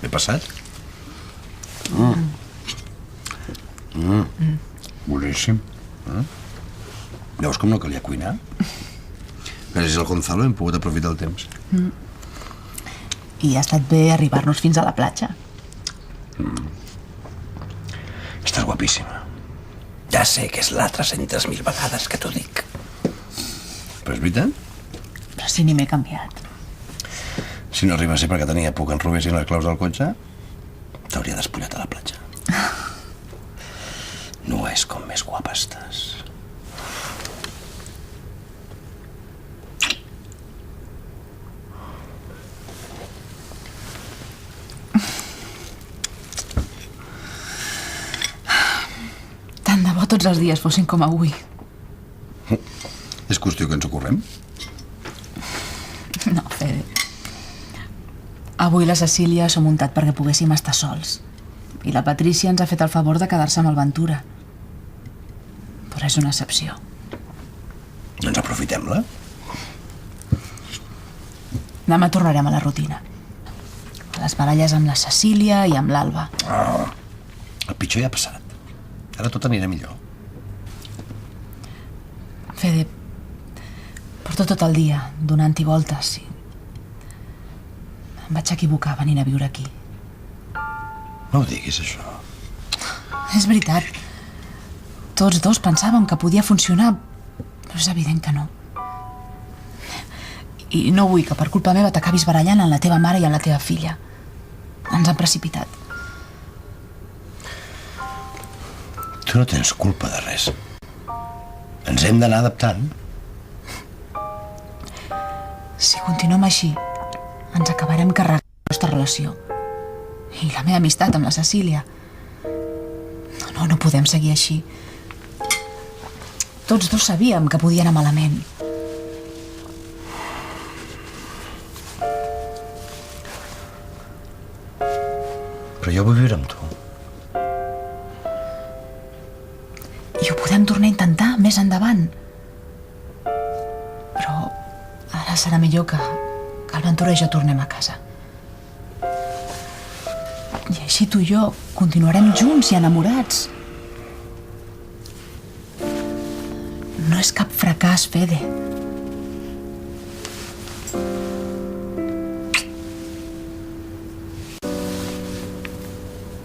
M'he passat? Boníssim. Veus com no calia cuinar? Gràcies al Gonzalo hem pogut aprofitar el temps. I ha estat bé arribar-nos fins a la platja. Estàs guapíssima. Ja sé que és la 300.000 vegades que t'ho dic. Però és veritat? Però si ni m'he canviat. Si no arriba a ser perquè tenia por que ens robessin les claus del cotxe, t'hauria despullat a la platja. No és com més guapa estàs. Tant de bo tots els dies fossin com avui. És qüestió que ens ho correm? No, Fede. Avui la Cecília s'ha muntat perquè poguéssim estar sols. I la Patrícia ens ha fet el favor de quedar-se amb el Ventura. Però és una excepció. Doncs aprofitem-la. Demà tornarem a la rutina. A les baralles amb la Cecília i amb l'Alba. El pitjor ja ha passat. Ara tot anirà millor. Fede, porto tot el dia donant-hi voltes i... Em vaig equivocar venint a viure aquí. No ho diguis, això. És veritat. Tots dos pensàvem que podia funcionar, però és evident que no. I no vull que per culpa meva t'acabis barallant amb la teva mare i amb la teva filla. Ens han precipitat. Tu no tens culpa de res. Ens hem d'anar adaptant. Si continuem així, ens acabarem carregant la nostra relació. I la meva amistat amb la Cecília. No podem seguir així. Tots dos sabíem que podia anar malament. Però jo vull viure amb tu. I ho podem tornar a intentar més endavant. Però ara serà millor que el Ventura i jo tornem a casa. I així tu i jo continuarem junts i enamorats. No és cap fracàs, Fede.